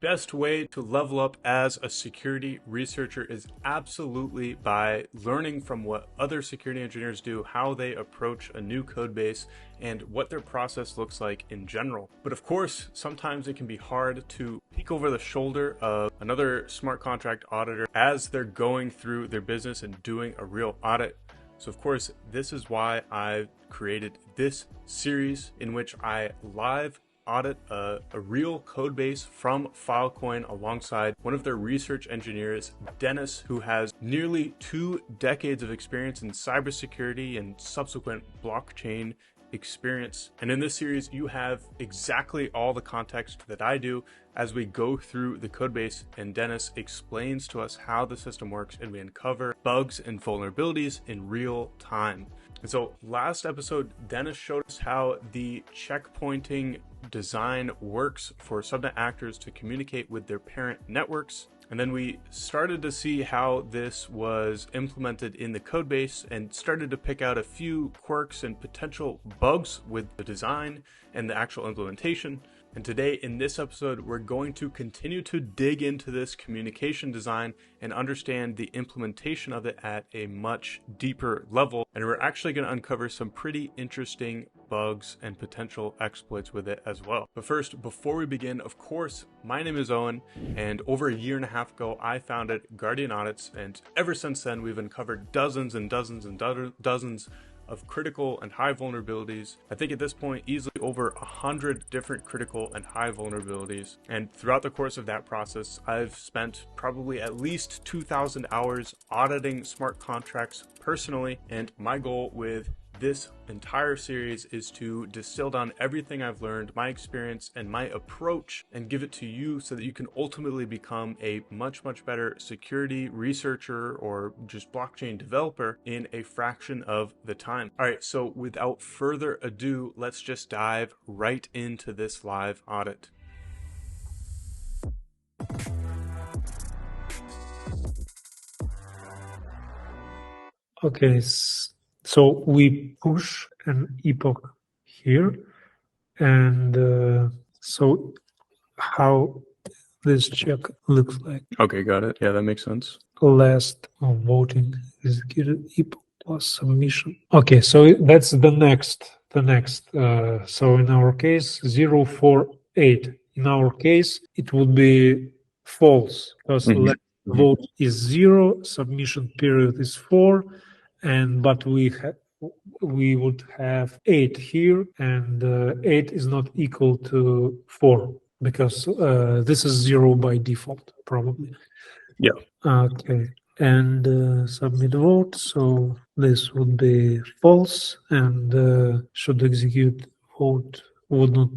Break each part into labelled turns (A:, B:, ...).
A: Best way to level up as a security researcher is absolutely by learning from what other security engineers do, how they approach a new code base, and what their process looks like in general. But of course, sometimes it can be hard to peek over the shoulder of another smart contract auditor as they're going through their business and doing a real audit. So of course, this is why I've created this series in which I live audit a real code base from Filecoin alongside one of their research engineers, Denis, who has nearly 2 decades of experience in cybersecurity and subsequent blockchain experience. And in this series, you have exactly all the context that I do as we go through the code base, and Denis explains to us how the system works and we uncover bugs and vulnerabilities in real time. And so last episode, Denis showed us how the checkpointing design works for subnet actors to communicate with their parent networks. And then we started to see how this was implemented in the code base and started to pick out a few quirks and potential bugs with the design and the actual implementation. And today in this episode, we're going to continue to dig into this communication design and understand the implementation of it at a much deeper level. And we're actually going to uncover some pretty interesting bugs and potential exploits with it as well. But first, before we begin, of course, my name is Owen, and over a year and a half ago, I founded Guardian Audits, and ever since then, we've uncovered dozens and dozens and dozens of critical and high vulnerabilities. I think at this point, easily over 100 different critical and high vulnerabilities. And throughout the course of that process, I've spent probably at least 2,000 hours auditing smart contracts personally. And my goal with this entire series is to distill down everything I've learned, my experience and my approach, and give it to you so that you can ultimately become a much better security researcher or just blockchain developer in a fraction of the time. All right, so without further ado, let's just dive right into this live audit.
B: Okay, so we push an epoch here, and so how this check looks like.
A: Okay, got it. Yeah, that makes sense.
B: Last voting executed epoch plus submission. Okay, so that's the next. So in our case, 048. In our case, it would be false because last vote is 0, submission period is 4. But we would have 8 here, and 8 is not equal to 4 because this is 0 by default, probably.
A: Yeah.
B: Okay, and submit vote. So this would be false, and should execute vote would not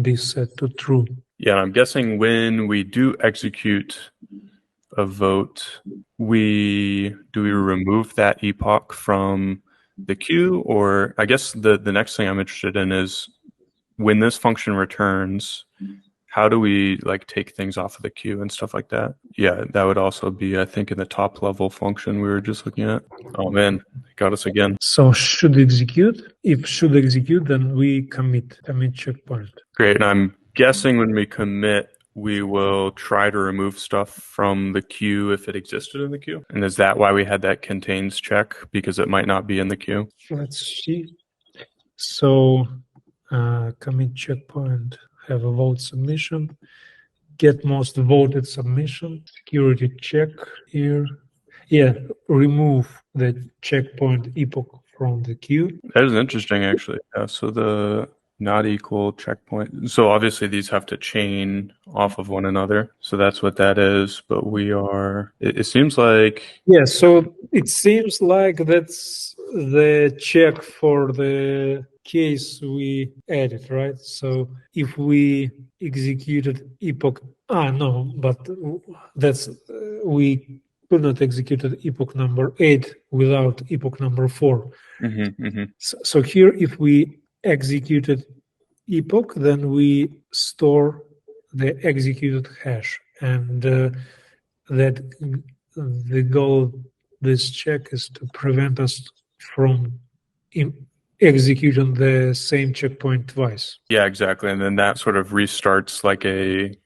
B: be set to true.
A: Yeah, I'm guessing when we do execute a vote, do we remove that epoch from the queue? Or I guess the next thing I'm interested in is when this function returns, how do we like take things off of the queue and stuff like that? Yeah, that would also be, I think, in the top level function we were just looking at. Oh man, got us again.
B: So should execute. If should execute, then we commit checkpoint.
A: Great, and I'm guessing when we commit, we will try to remove stuff from the queue if it existed in the queue. And is that why we had that contains check? Because it might not be in the queue?
B: Let's see. So commit checkpoint, have a vote submission, get most voted submission, security check here. Yeah, remove the checkpoint epoch from the queue.
A: That is interesting, actually. Yeah, so the not equal checkpoint. So obviously these have to chain off of one another. So that's what that is. But we are, it seems like.
B: Yeah, so it seems like that's the check for the case we added, right? So if we executed epoch, no, but that's, we could not execute epoch number 8 without epoch number 4. So here, if we executed epoch, then we store the executed hash, and that the goal of this check is to prevent us from executing the same checkpoint twice.
A: Yeah, exactly. And then that sort of restarts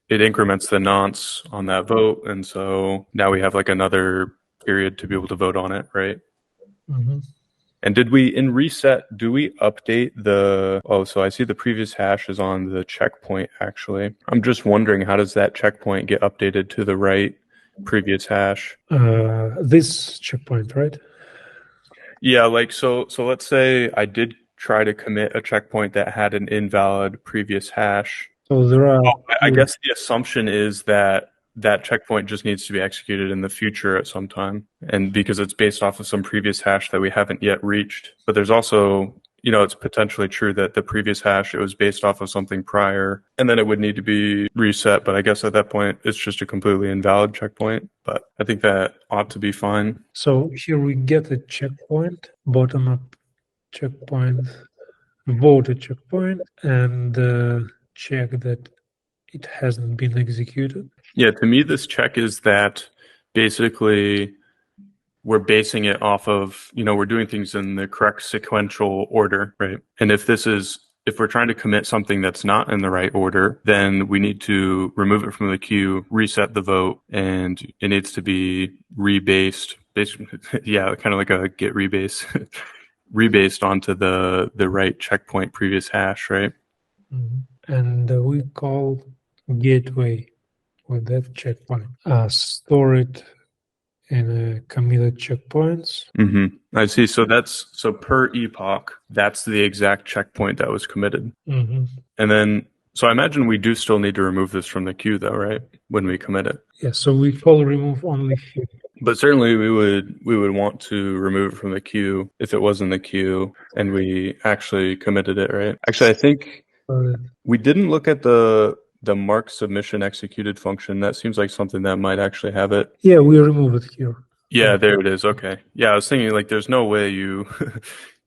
A: it increments the nonce on that vote. And so now we have like another period to be able to vote on it, right?
B: Mm-hmm.
A: And in reset, do we update so I see the previous hash is on the checkpoint actually. I'm just wondering, how does that checkpoint get updated to the right previous hash?
B: This checkpoint, right?
A: Yeah, so let's say I did try to commit a checkpoint that had an invalid previous hash.
B: So there are.
A: I guess the assumption is that that checkpoint just needs to be executed in the future at some time, and because it's based off of some previous hash that we haven't yet reached. But there's also, it's potentially true that the previous hash, it was based off of something prior, and then it would need to be reset. But I guess at that point, it's just a completely invalid checkpoint. But I think that ought to be fine.
B: So here we get a checkpoint, bottom-up checkpoint, vote a checkpoint, and check that it hasn't been executed.
A: Yeah, to me, this check is that basically we're basing it off of, we're doing things in the correct sequential order, right? And if we're trying to commit something that's not in the right order, then we need to remove it from the queue, reset the vote, and it needs to be rebased. Basically, yeah, kind of like a get rebase, rebased onto the right checkpoint previous hash, right?
B: Mm-hmm. And we call gateway with that checkpoint. Store it in committed checkpoints.
A: Mm-hmm. I see. So per epoch, that's the exact checkpoint that was committed.
B: Mm-hmm.
A: And then, so I imagine we do still need to remove this from the queue though, right? When we commit it.
B: Yeah, so we call remove only here.
A: But certainly we would want to remove it from the queue if it was in the queue and we actually committed it, right? Actually, I think we didn't look at the mark submission executed function. That seems like something that might actually have it.
B: Yeah, we remove it here.
A: Yeah, there it is. Okay. Yeah, I was thinking like there's no way you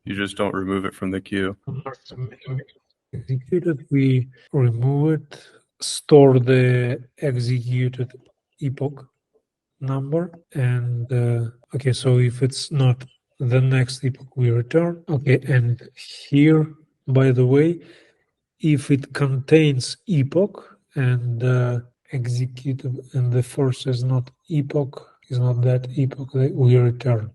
A: you just don't remove it from the queue.
B: Mark submission executed, we remove it, store the executed epoch number, and okay, so if it's not the next epoch, we return. Okay, and here, by the way, if it contains epoch and executed and the first is not epoch, is not that epoch, we return.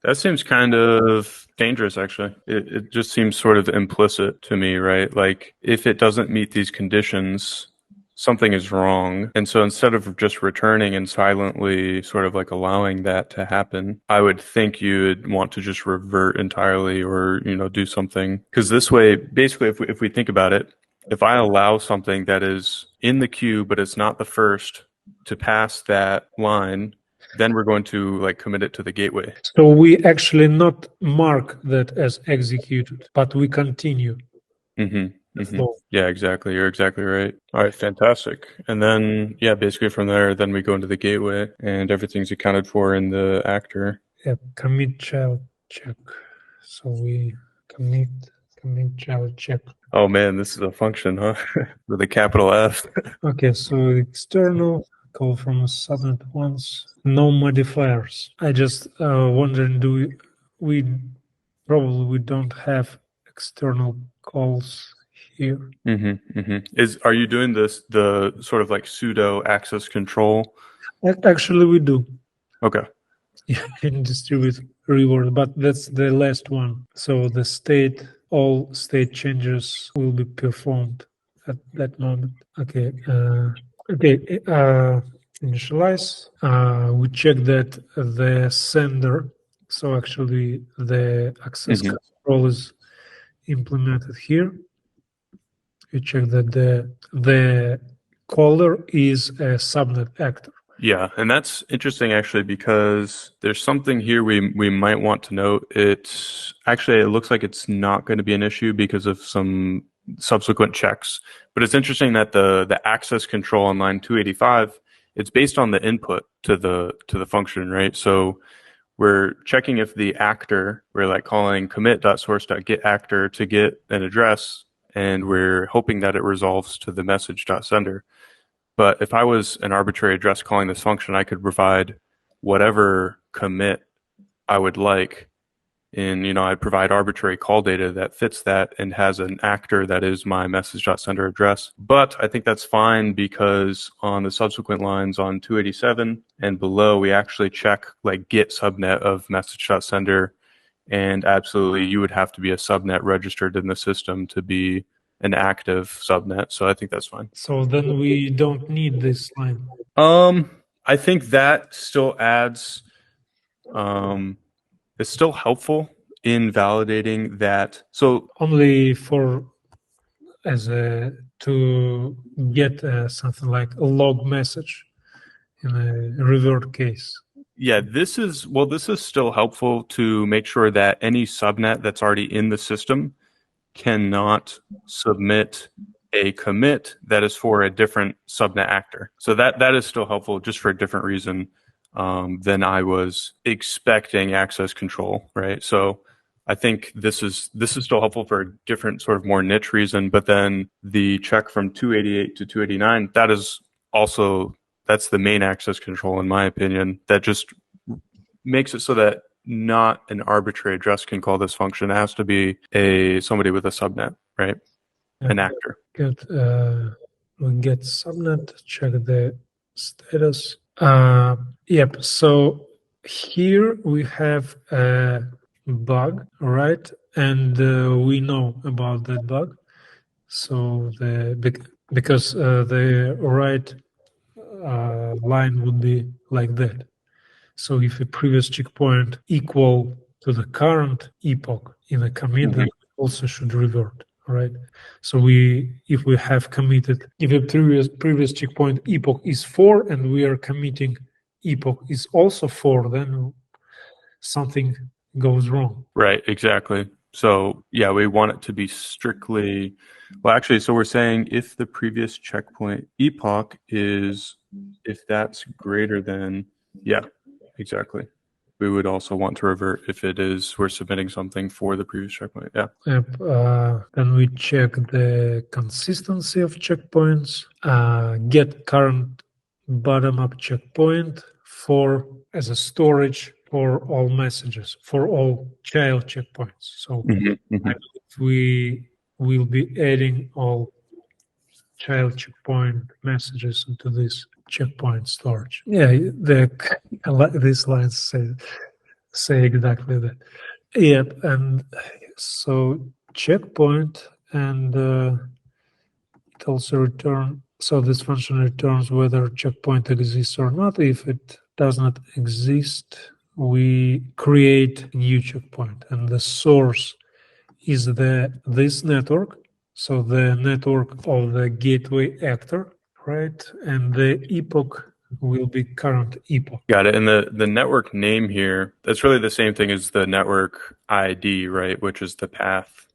A: That seems kind of dangerous, actually. It just seems sort of implicit to me, right? Like, if it doesn't meet these conditions, something is wrong. And so instead of just returning and silently sort of like allowing that to happen, I would think you'd want to just revert entirely or, do something. Because this way, basically, if we think about it, if I allow something that is in the queue, but it's not the first to pass that line, then we're going to like commit it to the gateway.
B: So we actually not mark that as executed, but we continue.
A: Mm-hmm. Mm-hmm. Yeah, exactly. You're exactly right. All right, fantastic. And then, yeah, basically from there, then we go into the gateway and everything's accounted for in the actor.
B: Yeah, commit child check. So we commit child check.
A: Oh man, this is a function, huh? With a capital F.
B: Okay, so external call from a subnet once, no modifiers. I just wondering, we probably don't have external calls here.
A: Mm-hmm, mm-hmm. Are you doing the sort of like pseudo access control?
B: Actually, we do.
A: Okay.
B: Yeah, in distribute reward, but that's the last one. So all state changes will be performed at that moment. Okay. Initialize. We check that the sender. So actually, the access control is implemented here. We check that the caller is a subnet actor.
A: Yeah, and that's interesting actually because there's something here we might want to note. It looks like it's not going to be an issue because of some subsequent checks. But it's interesting that the access control on line 285, it's based on the input to the function, right? So we're checking if the actor, we're like calling commit.source.getActor to get an address, and we're hoping that it resolves to the message.sender. But if I was an arbitrary address calling this function, I could provide whatever commit I would like and I provide arbitrary call data that fits that and has an actor that is my message.sender address. But I think that's fine because on the subsequent lines on 287 and below, we actually check like get subnet of message.sender, and absolutely you would have to be a subnet registered in the system to be an active subnet. So I think that's fine.
B: So then we don't need this line.
A: I think that still adds, it's still helpful in validating that. So
B: Only for to get something like a log message in a revert case.
A: yeah, this is still helpful to make sure that any subnet that's already in the system cannot submit a commit that is for a different subnet actor. So that is still helpful, just for a different reason than I was expecting access control, right? So I think this is still helpful for a different sort of more niche reason. But then the check from 288 to 289, that's the main access control, in my opinion. That just makes it so that not an arbitrary address can call this function. It has to be somebody with a subnet, right? An actor.
B: Good. We get subnet, check the status. Yep. So here we have a bug, right? And we know about that bug. So because the right line would be like that. So if a previous checkpoint equal to the current epoch in a commit, then it also should revert, right? So if we have committed, if a previous checkpoint epoch is 4 and we are committing epoch is also 4, then something goes wrong.
A: Right, exactly. So yeah, we want it to be strictly, well, actually, so we're saying if the previous checkpoint epoch if that's greater than, yeah, exactly. We would also want to revert if we're submitting something for the previous checkpoint. Yeah.
B: Yep. Then we check the consistency of checkpoints, get current bottom-up checkpoint as a storage for all messages, for all child checkpoints. So we will be adding all child checkpoint messages into this checkpoint storage. Yeah, these lines say exactly that. Yep, and so checkpoint, and it also return. So this function returns whether checkpoint exists or not. If it does not exist, we create a new checkpoint, and the source is this network. So the network of the gateway actor, right? And the epoch will be current epoch.
A: Got it. And the network name here, that's really the same thing as the network ID, right? Which is the path.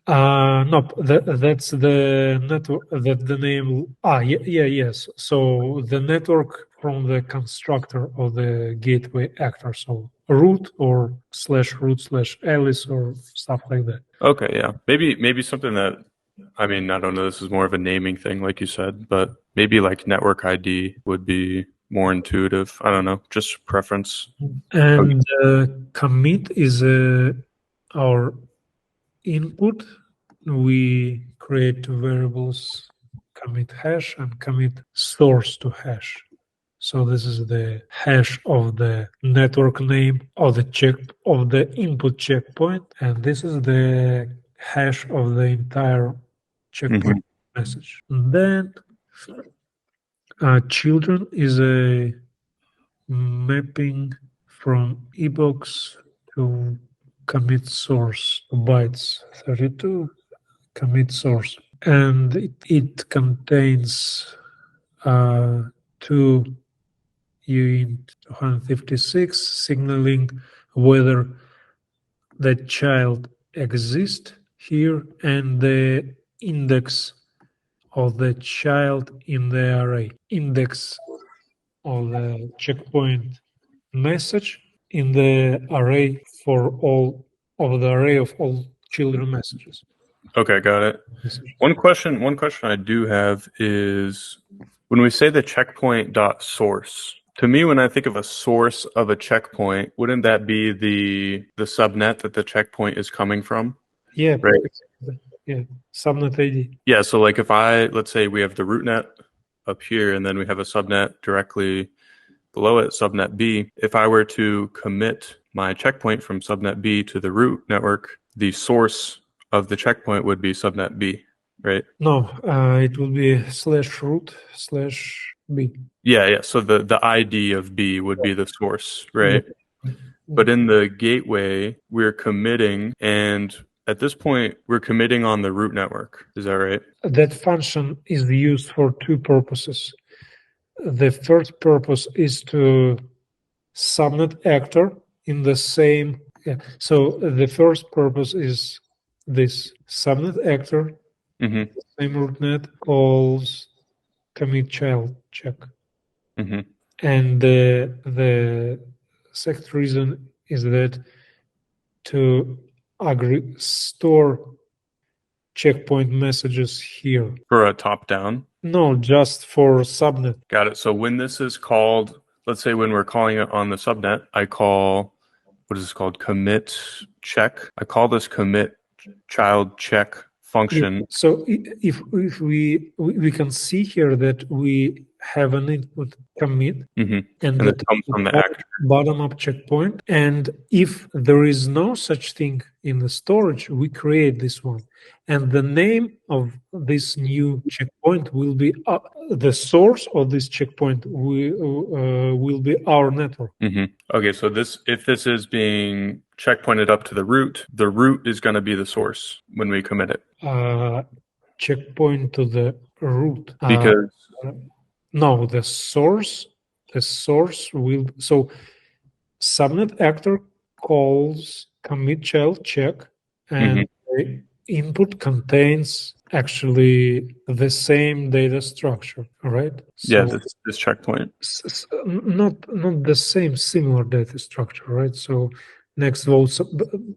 B: No, that's the network. That the name. Yes. So the network from the constructor of the gateway actor. So root or /root/Alice or stuff like that.
A: Okay, yeah. Maybe something that, I mean, I don't know, this is more of a naming thing, like you said, but maybe like network ID would be more intuitive. I don't know, just preference.
B: And commit is our input. We create two variables, commit hash and commit source to hash. So this is the hash of the network name of the input checkpoint, and this is the hash of the entire checkpoint message. And then children is a mapping from epochs to commit source to bytes 32 commit source, and it contains 2 uint 256 signaling whether the child exists here and the index of the child in the array, index of the checkpoint message in the array of all children messages.
A: Okay, got it. One question I do have is when we say the checkpoint dot source To me, when I think of a source of a checkpoint, wouldn't that be the subnet that the checkpoint is coming from?
B: Yeah,
A: right.
B: Yeah, subnet ID.
A: Yeah, so like if let's say we have the root net up here, and then we have a subnet directly below it, subnet B. If I were to commit my checkpoint from subnet B to the root network, the source of the checkpoint would be subnet B, right?
B: No, it will be /root/B.
A: Yeah. So the ID of B would be the source, right? But in the gateway, we're committing, and at this point, we're committing on the root network. Is that right?
B: That function is used for two purposes. The first purpose is to subnet actor in the same. Yeah. So the first purpose is this subnet actor,
A: Mm-hmm.
B: same rootnet calls commit child check.
A: Mm-hmm.
B: And the second reason is that to store checkpoint messages here.
A: For a top-down?
B: No, just for subnet.
A: Got it. So when this is called, let's say when we're calling it on the subnet, I call, what is this called? Commit check. I call this commit child check function.
B: Yeah. So if we can see here that we have an input commit,
A: Mm-hmm.
B: and
A: it comes from the actor.
B: Bottom-up checkpoint. And if there is no such thing in the storage, we create this one. And the name of this new checkpoint will be the source of this checkpoint will be our network.
A: Mm-hmm. Okay, so if this is being checkpointed up to the root is going to be the source when we commit it.
B: Checkpoint to the root.
A: Because
B: no, the source will, so subnet actor calls commit child check, and the input contains actually the same data structure, right?
A: So this checkpoint.
B: Not the same, similar data structure, right? So next vote,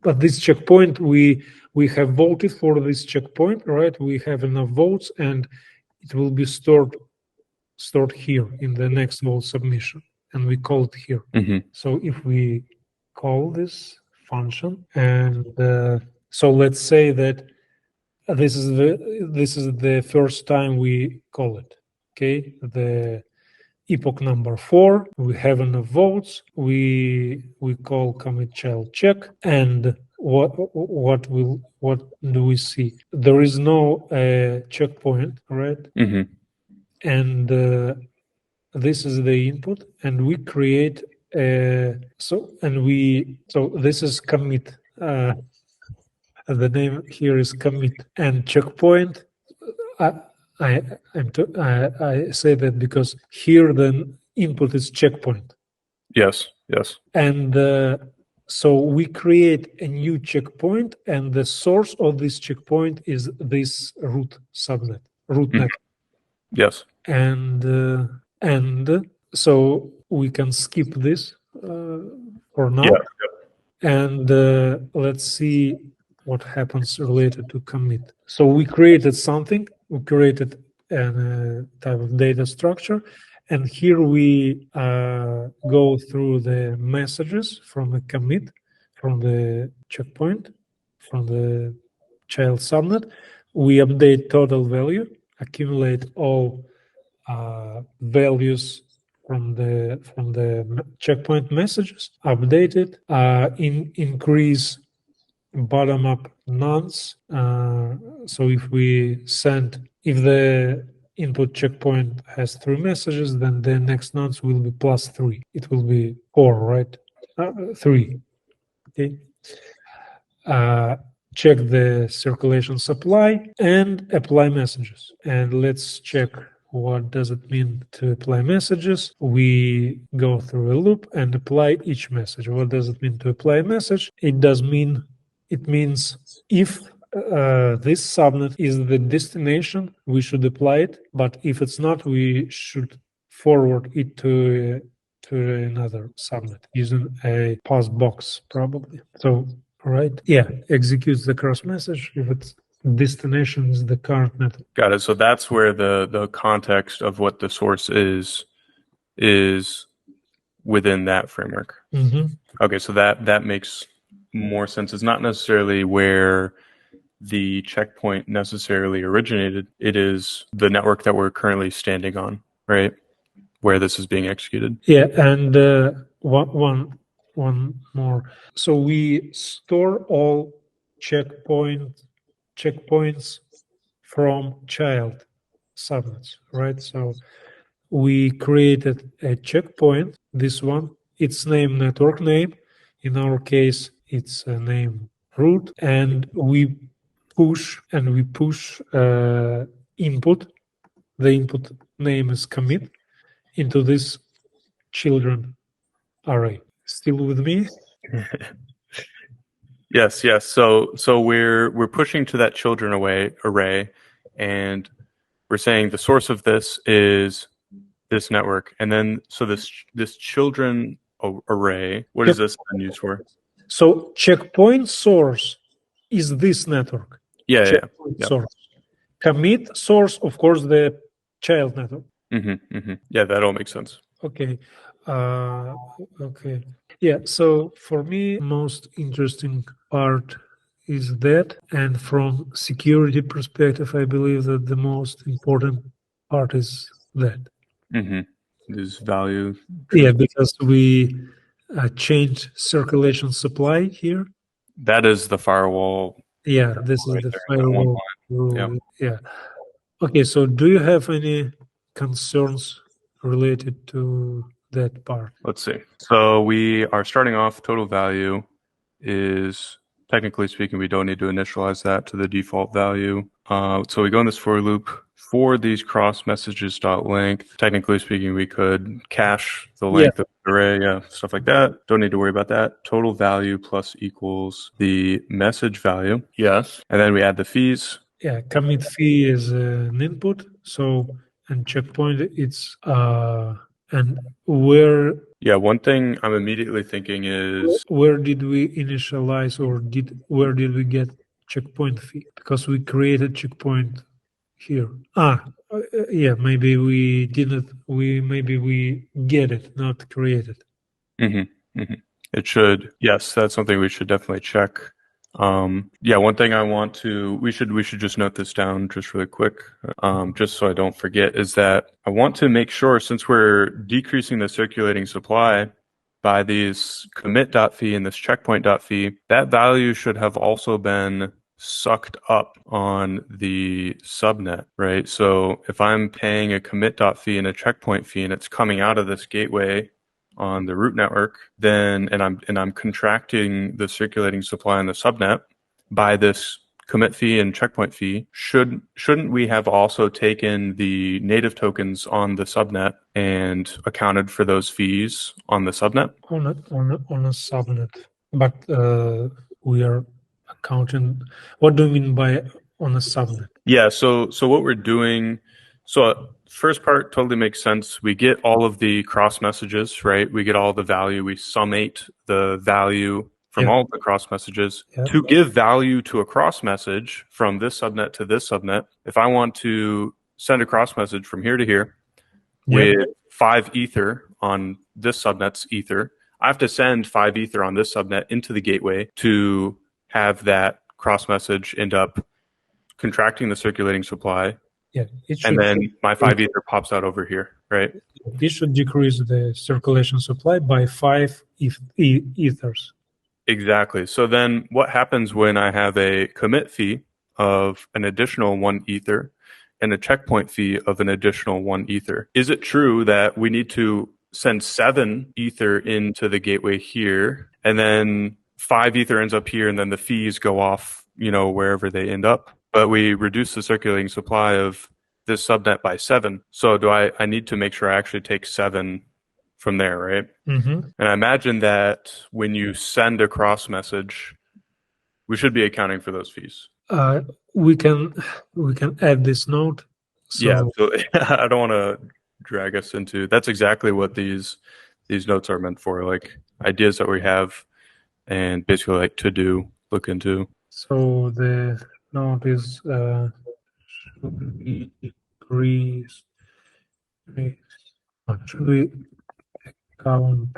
B: but this checkpoint, we have voted for this checkpoint, right? We have enough votes, and it will be stored here in the next vote submission, and we call it here.
A: Mm-hmm.
B: So if we call this function, and so let's say that this is the first time we call it. Okay, the epoch number 4. We have enough votes. We call commit child check, and what do we see? There is no checkpoint, right?
A: Mm-hmm.
B: And this is the input, and we create so this is commit. The name here is commit, and checkpoint. I say that because here the input is checkpoint.
A: Yes.
B: And so we create a new checkpoint, and the source of this checkpoint is this root subnet, rootnet.
A: Yes.
B: And so we can skip this for now.
A: Yeah.
B: And let's see what happens related to commit. So we created something. We created a type of data structure, and here we go through the messages from the commit, from the checkpoint, from the child subnet. We update total value, accumulate all values from the checkpoint messages, update it, increase bottom-up nonce. So if the input checkpoint has 3 messages, then the next nonce will be +3. It will be 4, right? 3. Okay. Check the circulation supply and apply messages. And let's check what does it mean to apply messages. We go through a loop and apply each message. What does it mean to apply a message? It means if this subnet is the destination, we should apply it. But if it's not, we should forward it to another subnet using a post box, probably. So, right? Yeah, executes the cross message if its destination is the current method.
A: Got it. So that's where the context of what the source is within that framework. Okay, so that makes more sense. It's not necessarily where the checkpoint necessarily originated. It is the network that we're currently standing on, right? Where this is being executed.
B: Yeah, and one more. So we store all checkpoints from child subnets, right? So we created a checkpoint. This one, its name network name. In our case, it's a name root, and we push input. The input name is commit into this children array. Still with me?
A: Yes. So we're pushing to that children array, and we're saying the source of this is this network, and then so this children array. What is this used for?
B: So checkpoint source is this network.
A: Yeah.
B: Source. Commit source, of course, the child network.
A: Yeah, that all makes sense.
B: Okay. Okay. Yeah. So for me, most interesting part is that, and from security perspective, I believe that the most important part is that.
A: This value.
B: Yeah, because we change circulation supply here.
A: That is the firewall.
B: Yeah, this is the firewall rule. Yeah. Okay, so do you have any concerns related to that part?
A: Let's see. So we are starting off, total value is, technically speaking, we don't need to initialize that to the default value. So we go in this for loop for these cross messages dot length. Technically speaking, we could cache the length of the array, stuff like that. Don't need to worry about that. Total value plus equals the message value. Yes. And then we add the fees.
B: Yeah, commit fee is an input. So, and checkpoint, it's and where.
A: Yeah, one thing I'm immediately thinking is,
B: where did we initialize, or where did we get checkpoint fee? Because we created checkpoint here. Yeah, maybe we didn't. Maybe we get it, not created.
A: It should. Yes, that's something we should definitely check. Yeah, one thing we should just note this down just really quick, just so I don't forget, is that I want to make sure, since we're decreasing the circulating supply by these commit.fee and this checkpoint.fee, that value should have also been sucked up on the subnet, right? So if I'm paying a commit.fee and a checkpoint fee and it's coming out of this gateway on the root network, then and I'm contracting the circulating supply on the subnet by this commit fee and checkpoint fee, shouldn't we have also taken the native tokens on the subnet and accounted for those fees on the subnet?
B: On a subnet, but we are accounting. What do you mean by on a subnet?
A: Yeah, so what we're doing, so first part totally makes sense. We get all of the cross messages, right? We get all the value. We summate the value from all of the cross messages. To give value to a cross message from this subnet to this subnet, if I want to send a cross message from here to here with 5 ether on this subnet's ether, I have to send 5 ether on this subnet into the gateway to have that cross message end up contracting the circulating supply. Yeah, and then my 5 ether pops out over here, right?
B: This should decrease the circulation supply by 5 ethers.
A: Exactly. So then what happens when I have a commit fee of an additional 1 ether and a checkpoint fee of an additional 1 ether? Is it true that we need to send 7 ether into the gateway here, and then 5 ether ends up here, and then the fees go off, wherever they end up? But we reduce the circulating supply of this subnet by 7. So I need to make sure I actually take 7 from there, right? And I imagine that when you send a cross message, we should be accounting for those fees.
B: We can add this note.
A: So I don't want to drag us into. That's exactly what these notes are meant for, like ideas that we have, and basically like to do, look into.
B: So the note is should we count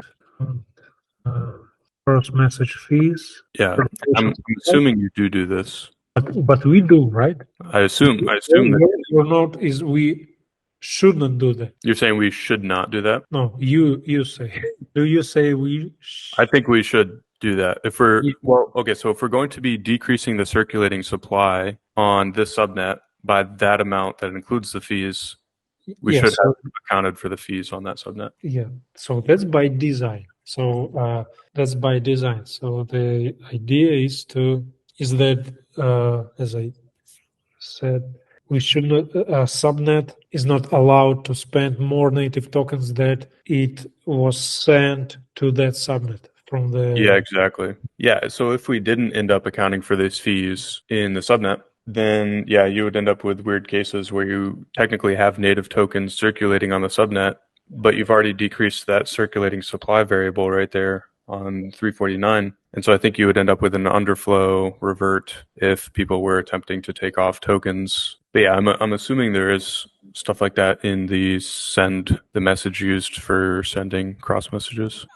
B: cross message fees.
A: Yeah, I'm assuming you do this.
B: But we do, right?
A: I assume that
B: Your note is we shouldn't do that.
A: you're saying we should not do that.
B: No, you say. Do you say we?
A: I think we should do that. If we're so if we're going to be decreasing the circulating supply on this subnet by that amount that includes the fees, we should have accounted for the fees on that subnet.
B: Yeah, so that's by design. So that's by design. So the idea is that as I said, we should not subnet is not allowed to spend more native tokens that it was sent to that subnet from the
A: exactly. Yeah, so if we didn't end up accounting for these fees in the subnet, then you would end up with weird cases where you technically have native tokens circulating on the subnet, but you've already decreased that circulating supply variable right there on 349. And so I think you would end up with an underflow revert if people were attempting to take off tokens. But yeah, I'm assuming there is stuff like that in the message used for sending cross messages.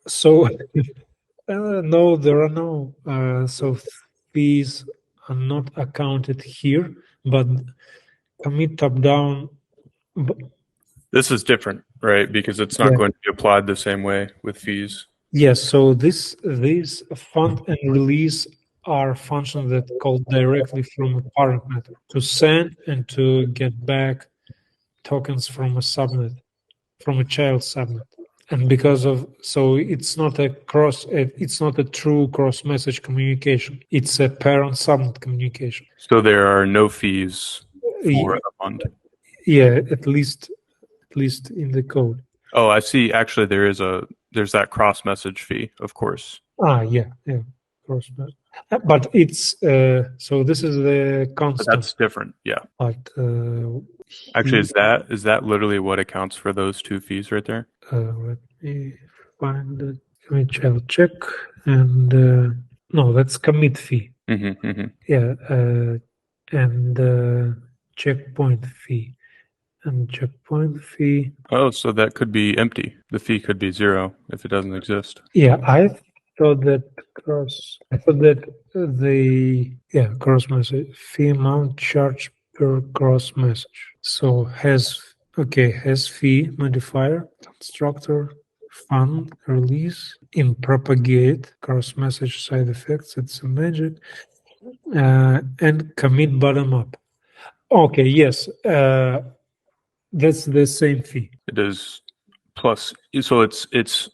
B: So no, there are no so fees are not accounted here, but commit top down.
A: This is different, right? Because it's not going to be applied the same way with fees.
B: Yes, so these fund and release are functions that call directly from a parent method to send and to get back tokens from a subnet, from a child subnet. And because of it's not a true cross message communication. It's a parent subnet communication.
A: So there are no fees for the fund.
B: Yeah, at least in the code.
A: Oh, I see. Actually, there's that cross message fee, of course.
B: Yeah, cross message. But it's so this is the constant.
A: But that's different, yeah.
B: But
A: actually, is that literally what accounts for those two fees right there?
B: Let me find it. Let me check. And no, that's commit fee. Yeah, and checkpoint fee. And checkpoint fee.
A: Oh, so that could be empty. The fee could be 0 if it doesn't exist.
B: Yeah, I thought that the cross message fee amount charged per cross message. So has fee modifier, constructor, fund, release, in propagate, cross message side effects, it's a magic, and commit bottom up. Okay, yes. That's the same fee.
A: It is plus, so it's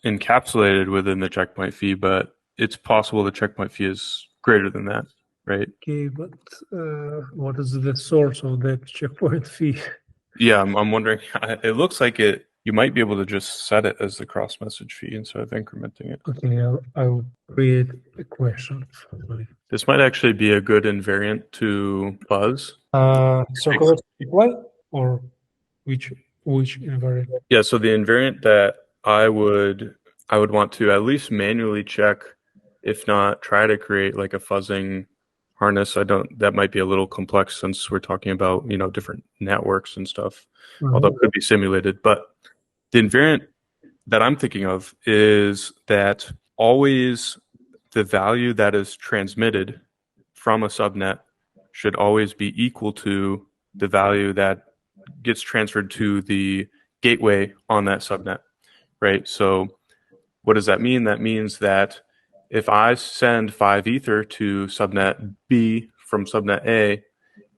A: encapsulated within the checkpoint fee, but it's possible the checkpoint fee is greater than that, right?
B: Okay, but what is the source of that checkpoint fee?
A: Yeah, I'm wondering. It looks like you might be able to just set it as the cross message fee instead of incrementing it.
B: Okay, I'll create a question.
A: This might actually be a good invariant to fuzz.
B: Circular supply or which invariant?
A: Yeah, so the invariant that I would want to at least manually check, if not try to create like a fuzzing harness. That might be a little complex since we're talking about, different networks and stuff, although it could be simulated. But the invariant that I'm thinking of is that always the value that is transmitted from a subnet should always be equal to the value that gets transferred to the gateway on that subnet, right? So what does that mean? That means that if I send 5 ether to subnet B from subnet A,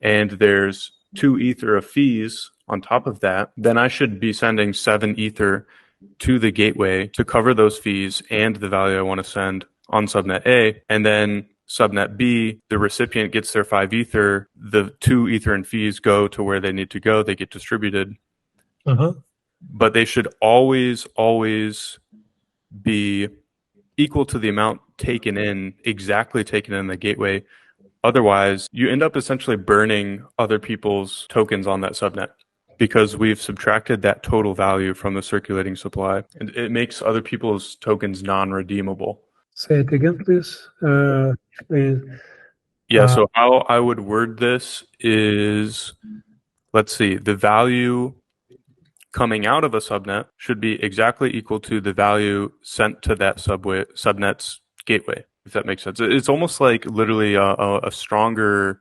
A: and there's 2 ether of fees on top of that, then I should be sending 7 ether to the gateway to cover those fees and the value I want to send on subnet A. And then subnet B, the recipient gets their 5 ether, the 2 ether and fees go to where they need to go, they get distributed. But they should always be equal to the amount exactly taken in the gateway. Otherwise, you end up essentially burning other people's tokens on that subnet because we've subtracted that total value from the circulating supply. And it makes other people's tokens non-redeemable.
B: Say it again, please.
A: So how I would word this is, let's see, the value coming out of a subnet should be exactly equal to the value sent to that subnet's gateway, if that makes sense. It's almost like literally a stronger,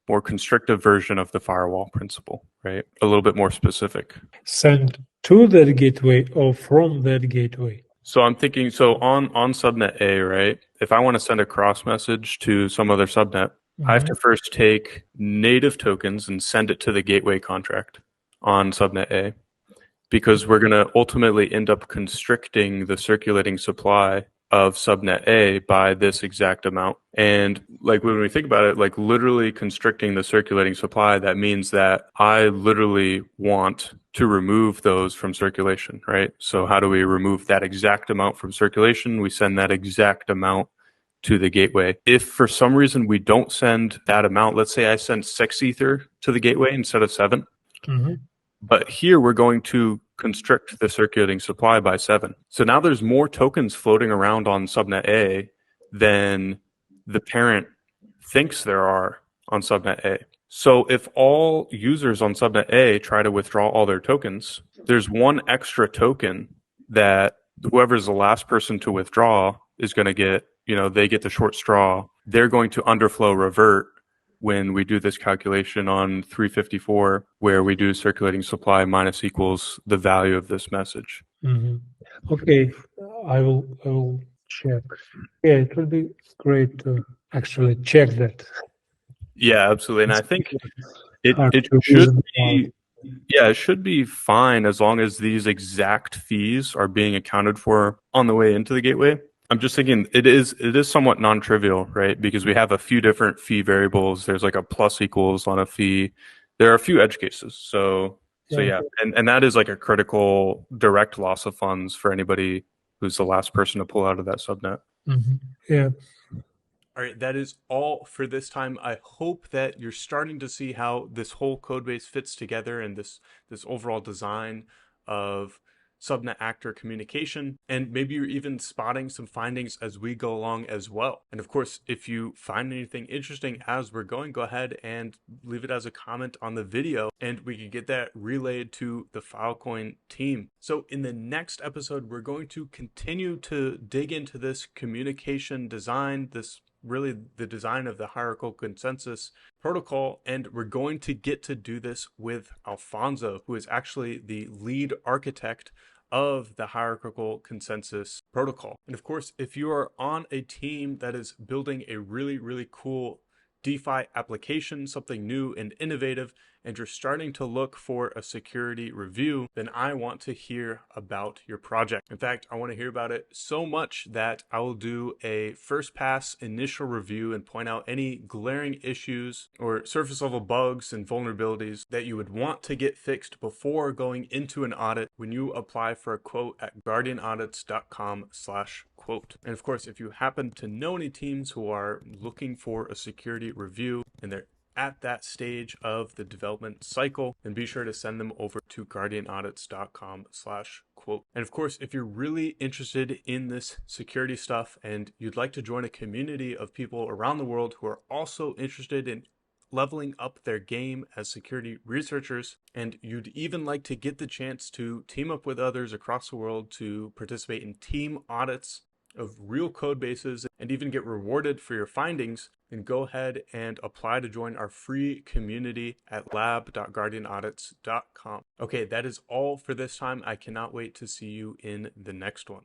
A: more constrictive version of the firewall principle, right? A little bit more specific.
B: Sent to that gateway or from that gateway?
A: So I'm thinking, so on subnet A, right? If I want to send a cross message to some other subnet, I have to first take native tokens and send it to the gateway contract on subnet A, because we're going to ultimately end up constricting the circulating supply of subnet A by this exact amount. And like when we think about it, like literally constricting the circulating supply, that means that I literally want to remove those from circulation, right? So how do we remove that exact amount from circulation? We send that exact amount to the gateway. If for some reason we don't send that amount, let's say I send 6 Ether to the gateway instead of 7, but here we're going to constrict the circulating supply by 7. So now there's more tokens floating around on subnet A than the parent thinks there are on subnet A. So if all users on subnet A try to withdraw all their tokens, there's one extra token that whoever's the last person to withdraw is going to get, they get the short straw. They're going to underflow revert when we do this calculation on 354, where we do circulating supply minus equals the value of this message.
B: Okay, I will check. Yeah, it would be great to actually check that.
A: Yeah, absolutely. And I think it should be, it should be fine as long as these exact fees are being accounted for on the way into the gateway. I'm just thinking it is somewhat non-trivial, right? Because we have a few different fee variables. There's like a plus equals on a fee. There are a few edge cases. So yeah. And that is like a critical direct loss of funds for anybody who's the last person to pull out of that subnet.
B: Yeah.
A: All right, that is all for this time. I hope that you're starting to see how this whole code base fits together and this overall design of subnet actor communication, and maybe you're even spotting some findings as we go along as well. And of course, if you find anything interesting as we're going, go ahead and leave it as a comment on the video and we can get that relayed to the Filecoin team. So in the next episode, we're going to continue to dig into this communication design, really the design of the hierarchical consensus protocol, and we're going to get to do this with Alfonso, who is actually the lead architect of the hierarchical consensus protocol. And of course, if you are on a team that is building a really, really cool DeFi application, something new and innovative, and you're starting to look for a security review, then I want to hear about your project. In fact, I want to hear about it so much that I will do a first pass initial review and point out any glaring issues or surface level bugs and vulnerabilities that you would want to get fixed before going into an audit when you apply for a quote at guardianaudits.com/quote. And of course, if you happen to know any teams who are looking for a security review and they're at that stage of the development cycle, then be sure to send them over to guardianaudits.com/quote. And of course, if you're really interested in this security stuff and you'd like to join a community of people around the world who are also interested in leveling up their game as security researchers, and you'd even like to get the chance to team up with others across the world to participate in team audits of real code bases and even get rewarded for your findings, then go ahead and apply to join our free community at lab.guardianaudits.com. Okay, that is all for this time. I cannot wait to see you in the next one.